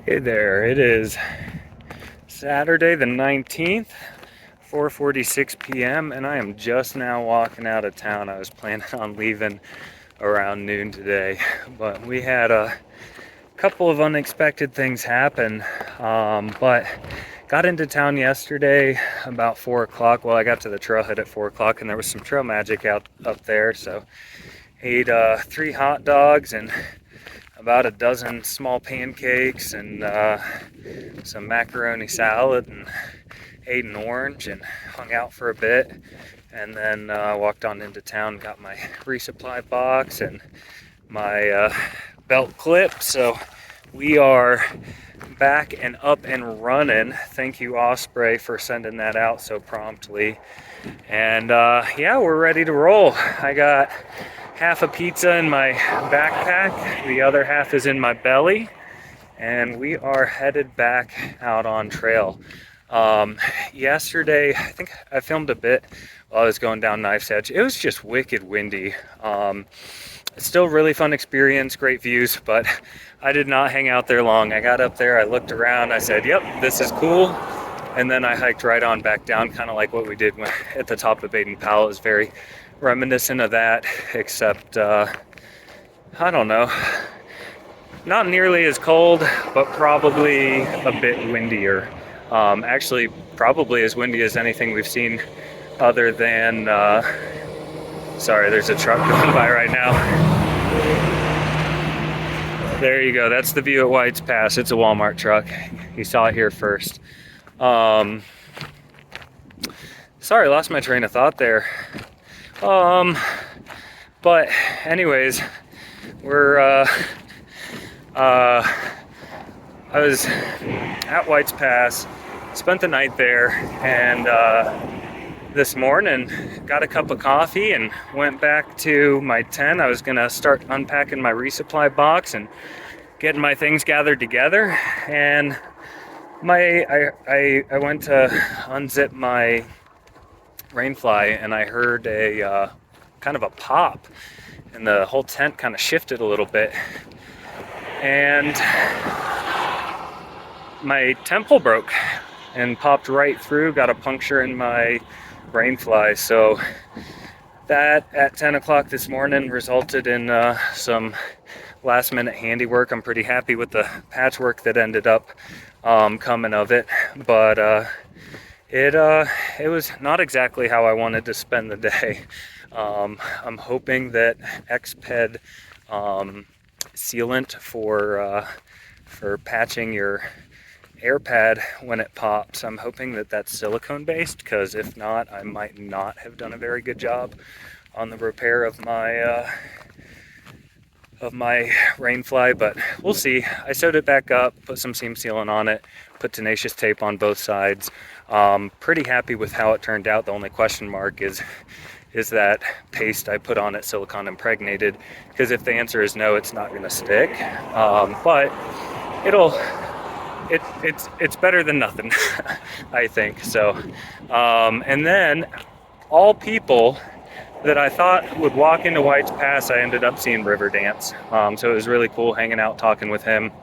Hey there, it is Saturday the 19th, 4:46 p.m. and I am just now walking out of town. I was planning on leaving around noon today, but we had a couple of unexpected things happen. But got into town yesterday about 4 o'clock. Well, I got to the trailhead at 4 o'clock and there was some trail magic out up there, so ate 3 hot dogs and about a dozen small pancakes and some macaroni salad, and ate an orange and hung out for a bit, and then walked on into town, got my resupply box and my belt clip. So we are back and up and running. Thank you, Osprey, for sending that out so promptly. And yeah, we're ready to roll. I got half a pizza in my backpack, the other half is in my belly, and we are headed back out on trail. Yesterday, I think I filmed a bit while I was going down Knife's Edge. It was just wicked windy. Still really fun experience, great views, but I did not hang out there long. I got up there, I looked around, I said, yep, this is cool. And then I hiked right on back down, kind of like what we did at the top of Baden Powell. It was very reminiscent of that, except, I don't know, not nearly as cold, but probably a bit windier. Actually, probably as windy as anything we've seen other than, sorry, there's a truck going by right now. There you go, that's the view at White's Pass. It's a Walmart truck. You saw it here first. Sorry, lost my train of thought there. But anyways, I was at White's Pass, spent the night there, and this morning got a cup of coffee and went back to my tent. I was gonna start unpacking my resupply box and getting my things gathered together, and I went to unzip my rainfly and I heard a kind of a pop, and the whole tent kind of shifted a little bit, and my temple broke and popped right through, got a puncture in my rainfly. So that at 10 o'clock this morning resulted in some last minute handiwork. I'm pretty happy with the patchwork that ended up coming of it, but it was not exactly how I wanted to spend the day. I'm hoping that Xped sealant for patching your air pad when it pops, I'm hoping that that's silicone based, because if not, I might not have done a very good job on the repair of my rainfly, but we'll see. I sewed it back up, put some seam sealant on it, put tenacious tape on both sides. Pretty happy with how it turned out. The only question mark is that paste I put on it silicone impregnated? Because if the answer is no, it's not going to stick. But it's better than nothing, I think. So, and then all people that I thought would walk into White's Pass, I ended up seeing Riverdance. So it was really cool hanging out, talking with him.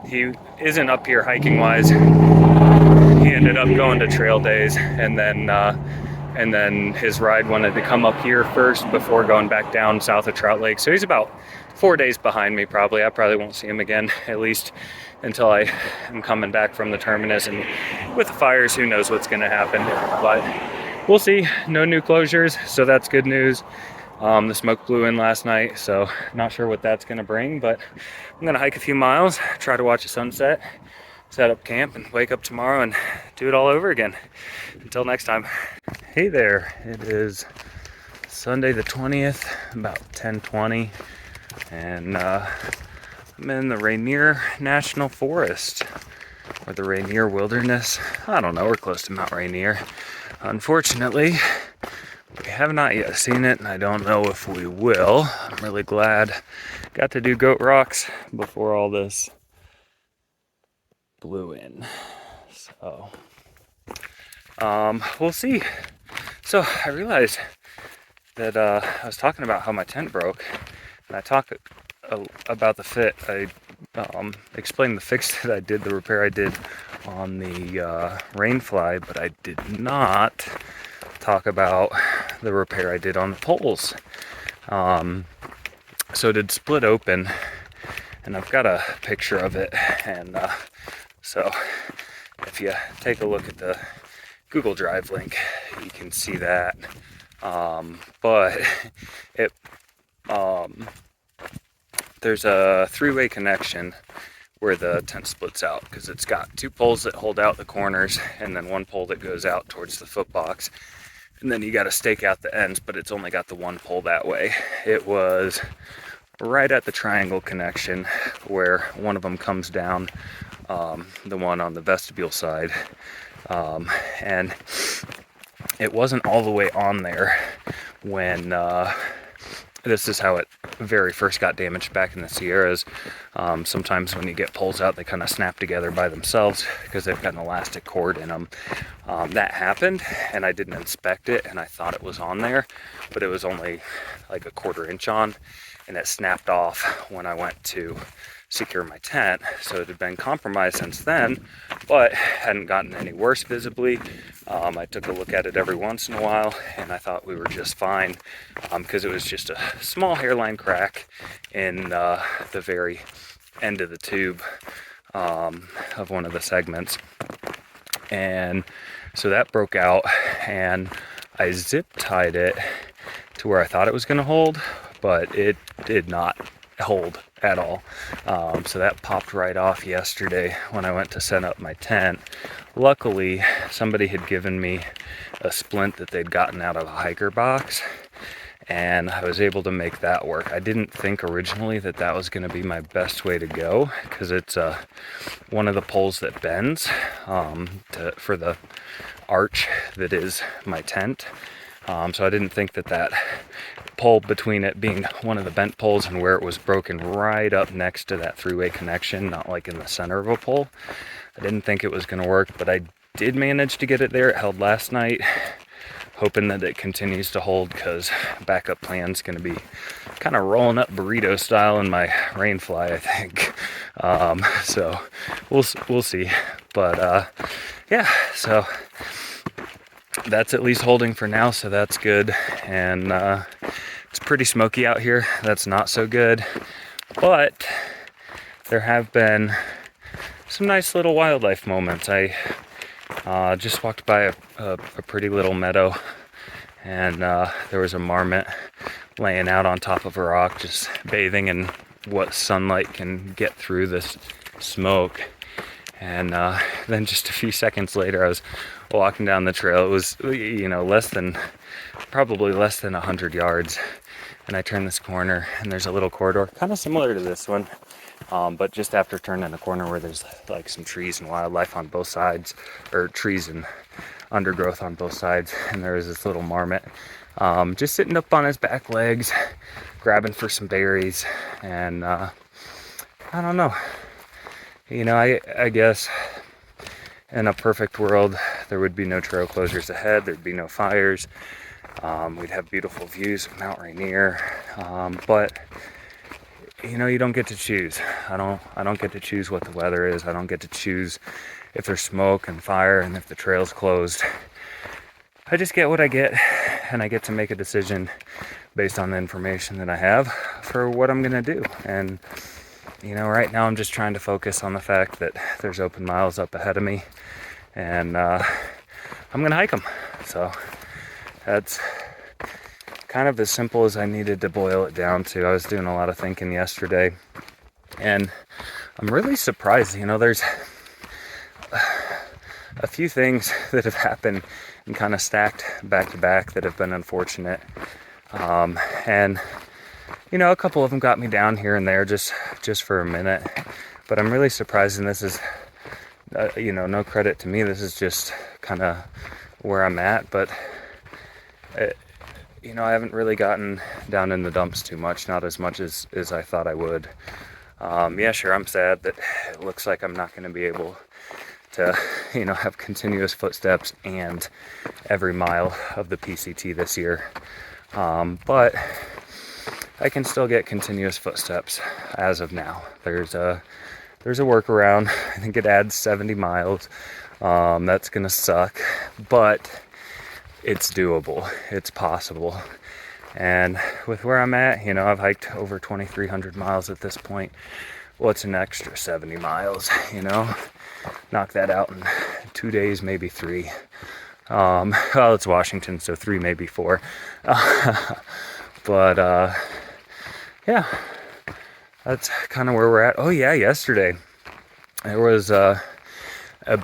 He isn't up here hiking wise. He ended up going to trail days, and then his ride wanted to come up here first before going back down south of Trout Lake. So he's about 4 days behind me probably. I probably won't see him again, at least until I am coming back from the terminus. And with the fires, who knows what's going to happen. But we'll see. No new closures, so that's good news. The smoke blew in last night, so not sure what that's going to bring, but I'm going to hike a few miles, try to watch a sunset, set up camp, and wake up tomorrow and do it all over again. Until next time. Hey there, it is Sunday the 20th, about 10:20, and I'm in the Rainier National Forest, or the Rainier Wilderness. I don't know, we're close to Mount Rainier. Unfortunately, we have not yet seen it, and I don't know if we will. I'm really glad I got to do Goat Rocks before all this blew in. So, we'll see. So I realized that I was talking about how my tent broke, and I talked about the fit. I explain the fix that I did, the repair I did on the Rainfly, but I did not talk about the repair I did on the poles. So it had split open, and I've got a picture of it, and so if you take a look at the Google Drive link, you can see that. But it there's a three-way connection where the tent splits out, because it's got two poles that hold out the corners and then one pole that goes out towards the foot box, and then you got to stake out the ends, but it's only got the one pole that way. It was right at the triangle connection where one of them comes down, the one on the vestibule side, and it wasn't all the way on there when this is how it very first got damaged back in the Sierras. Sometimes when you get poles out, they kind of snap together by themselves because they've got an elastic cord in them. That happened, and I didn't inspect it, and I thought it was on there, but it was only like a 1/4 inch on, and it snapped off when I went to secure my tent. So it had been compromised since then, but hadn't gotten any worse visibly. I took a look at it every once in a while, and I thought we were just fine, because it was just a small hairline crack in the very end of the tube of one of the segments. And so that broke out, and I zip tied it to where I thought it was going to hold, but it did not hold at all. So that popped right off yesterday when I went to set up my tent. Luckily, somebody had given me a splint that they'd gotten out of a hiker box, and I was able to make that work. I didn't think originally that that was going to be my best way to go, because it's one of the poles that bends for the arch that is my tent. So I didn't think that that pole, between it being one of the bent poles and where it was broken right up next to that three-way connection, not like in the center of a pole, I didn't think it was going to work, but I did manage to get it there. It held last night, hoping that it continues to hold, because backup plan's going to be kind of rolling up burrito style in my Rainfly, I think. So we'll see. But yeah, so that's at least holding for now, so that's good. And it's pretty smoky out here. That's not so good, but there have been some nice little wildlife moments. I just walked by a pretty little meadow, and there was a marmot laying out on top of a rock, just bathing in what sunlight can get through this smoke. And then just a few seconds later, I was walking down the trail. It was, probably less than 100 yards. And I turned this corner, and there's a little corridor, kind of similar to this one, but just after turning the corner where there's like some trees and wildlife on both sides, or trees and undergrowth on both sides. And there was this little marmot just sitting up on his back legs, grabbing for some berries. And I don't know. I guess in a perfect world, there would be no trail closures ahead. There'd be no fires. We'd have beautiful views of Mount Rainier. But you don't get to choose. I don't get to choose what the weather is. I don't get to choose if there's smoke and fire and if the trail's closed. I just get what I get, and I get to make a decision based on the information that I have for what I'm gonna do. And right now I'm just trying to focus on the fact that there's open miles up ahead of me, and I'm gonna hike them. So that's kind of as simple as I needed to boil it down to. I was doing a lot of thinking yesterday, and I'm really surprised. There's a few things that have happened and kind of stacked back to back that have been unfortunate. And a couple of them got me down here and there just for a minute. But I'm really surprised, and this is, no credit to me. This is just kind of where I'm at. But, I haven't really gotten down in the dumps too much, not as much as I thought I would. Yeah, sure, I'm sad that it looks like I'm not going to be able to, have continuous footsteps and every mile of the PCT this year. But I can still get continuous footsteps as of now. There's a workaround. I think it adds 70 miles. That's gonna suck, but it's doable. It's possible. And with where I'm at, you know, I've hiked over 2,300 miles at this point. What's an extra 70 miles, you know? Knock that out in 2 days, maybe 3. Well, it's Washington, so 3, maybe 4. But yeah, that's kind of where we're at. Oh yeah, yesterday there was a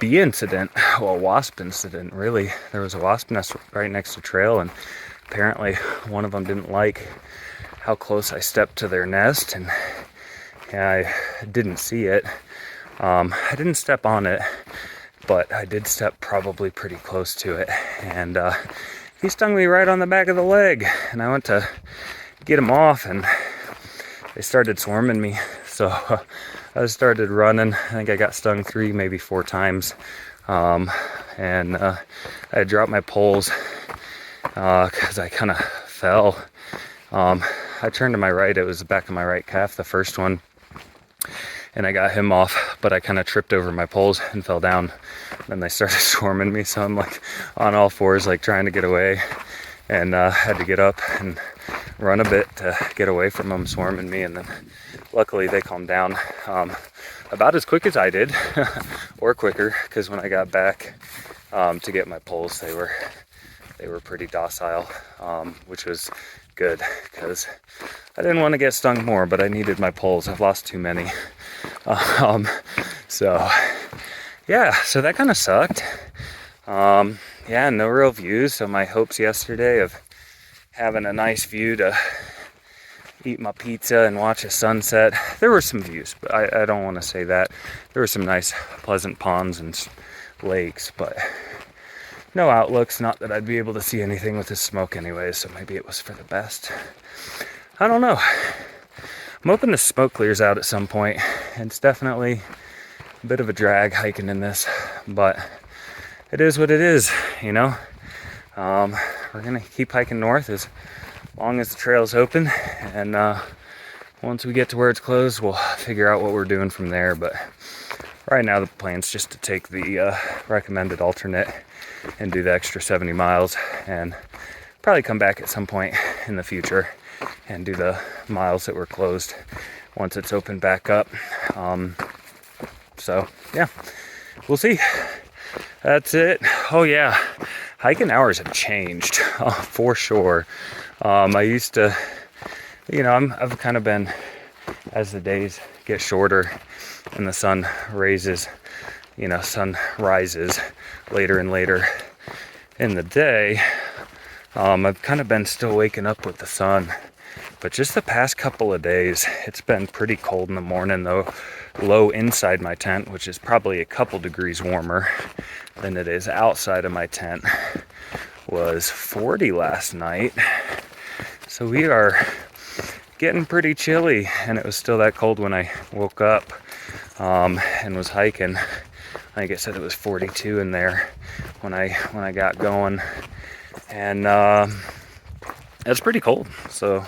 bee incident, well, a wasp incident, really. There was a wasp nest right next to trail, and apparently one of them didn't like how close I stepped to their nest, and I didn't see it. I didn't step on it, but I did step probably pretty close to it, and he stung me right on the back of the leg, and I went to get him off, and they started swarming me. So I started running. I think I got stung 3, maybe 4 times, and I dropped my poles because I kind of fell. I turned to my right. It was the back of my right calf, the first one, and I got him off, but I kind of tripped over my poles and fell down. Then they started swarming me, so I'm like on all fours, like trying to get away, and had to get up and run a bit to get away from them swarming me. And then luckily they calmed down about as quick as I did, or quicker, because when I got back to get my poles, they were pretty docile, which was good, because I didn't want to get stung more, but I needed my poles. I've lost too many. So yeah, so that kind of sucked. Yeah, no real views. So my hopes yesterday of having a nice view to eat my pizza and watch a sunset, there were some views, but I don't want to say that. There were some nice, pleasant ponds and lakes, but no outlooks. Not that I'd be able to see anything with the smoke anyway, so maybe it was for the best. I don't know. I'm hoping the smoke clears out at some point. It's definitely a bit of a drag hiking in this, but it is what it is, you know. We're gonna keep hiking north as long as the trail's open, and once we get to where it's closed, we'll figure out what we're doing from there. But right now the plan's just to take the recommended alternate and do the extra 70 miles, and probably come back at some point in the future and do the miles that were closed once it's opened back up. So yeah, we'll see. That's it. Oh yeah, hiking hours have changed for sure. I used to, you know, I've kind of been, as the days get shorter and the sun rises later and later in the day, I've kind of been still waking up with the sun. But just the past couple of days, it's been pretty cold in the morning, though. Low inside my tent, which is probably a couple degrees warmer than it is outside of my tent, was 40 last night. So we are getting pretty chilly, and it was still that cold when I woke up and was hiking. I think it said it was 42 in there when I got going, and it's pretty cold. So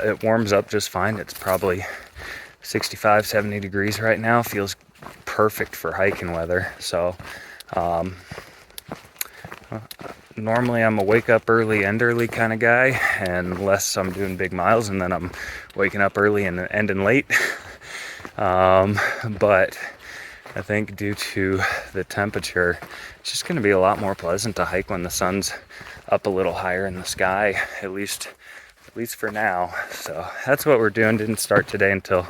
it warms up just fine. It's probably 65, 70 degrees right now. Feels perfect for hiking weather. So normally I'm a wake up early, end early kind of guy, unless I'm doing big miles, and then I'm waking up early and ending late. But I think due to the temperature, it's just going to be a lot more pleasant to hike when the sun's up a little higher in the sky, at least for now. So that's what we're doing. Didn't start today until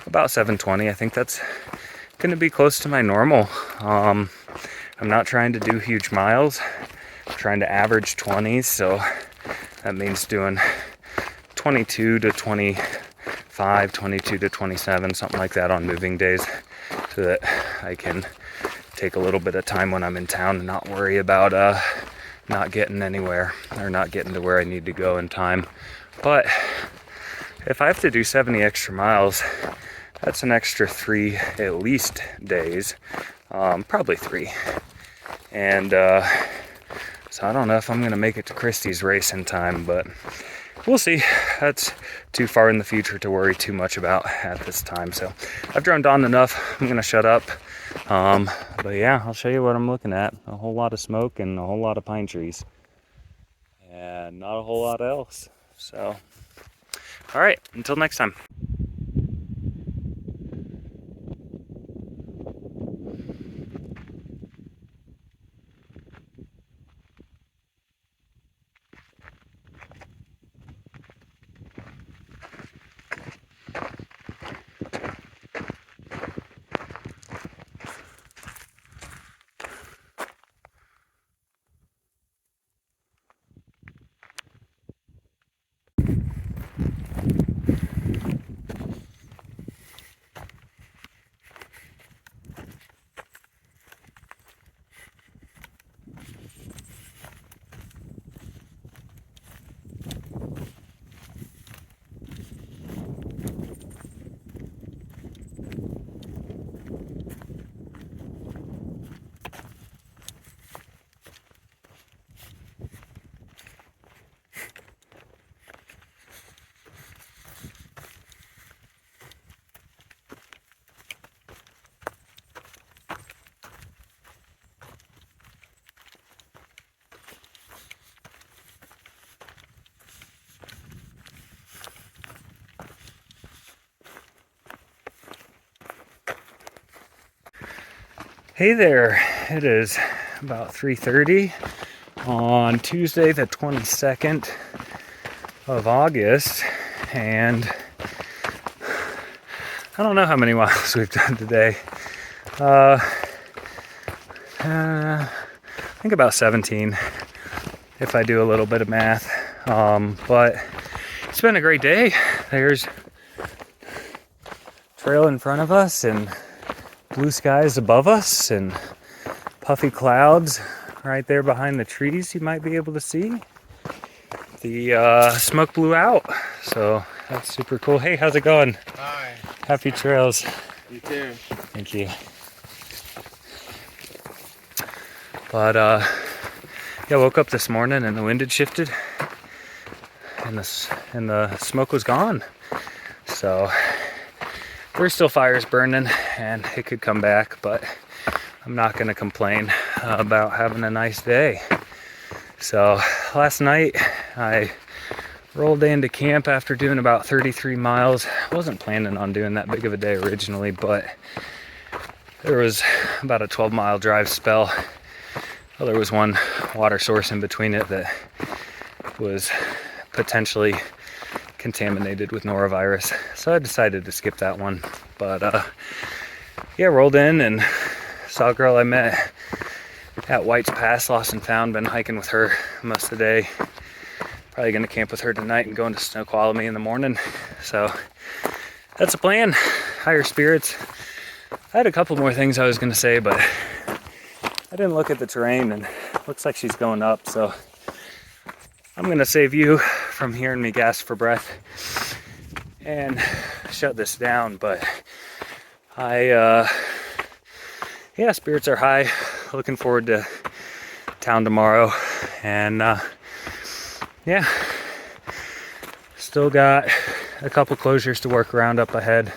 about 7:20. I think that's going to be close to my normal. I'm not trying to do huge miles. I'm trying to average 20s, so that means doing 22 to 25, 22 to 27, something like that on moving days, so that I can take a little bit of time when I'm in town and not worry about not getting anywhere or not getting to where I need to go in time. But if I have to do 70 extra miles, that's an extra 3 at least days, probably 3. And so I don't know if I'm gonna make it to Christie's race in time, but we'll see. That's too far in the future to worry too much about at this time. So I've droned on enough. I'm gonna shut up. But yeah, I'll show you what I'm looking at. A whole lot of smoke and a whole lot of pine trees. And not a whole lot else. So, all right, until next time. Hey there, it is about 3:30 on Tuesday the 22nd of August, and I don't know how many miles we've done today. I think about 17 if I do a little bit of math, but it's been a great day. There's trail in front of us and blue skies above us and puffy clouds right there behind the trees. You might be able to see the smoke blew out, so that's super cool. Hey, how's it going? Hi. Happy trails. You too. Thank you. But yeah, woke up this morning and the wind had shifted and the smoke was gone. So there's still fires burning and it could come back, but I'm not gonna complain about having a nice day. So last night I rolled into camp after doing about 33 miles. I wasn't planning on doing that big of a day originally, but there was about a 12-mile drive spell. Well, there was one water source in between it that was potentially contaminated with norovirus, so I decided to skip that one. But yeah, rolled in and saw a girl I met at White's Pass, lost and found. Been hiking with her most of the day. Probably gonna camp with her tonight and go into Snoqualmie in the morning. So that's the plan. Higher spirits. I had a couple more things I was gonna say, but I didn't look at the terrain and it looks like she's going up, so I'm gonna save you from hearing me gasp for breath and shut this down. But yeah, spirits are high. Looking forward to town tomorrow, and yeah, still got a couple closures to work around up ahead,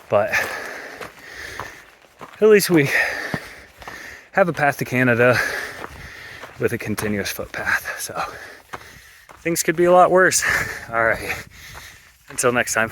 but at least we have a path to Canada with a continuous footpath, so things could be a lot worse. All right, until next time.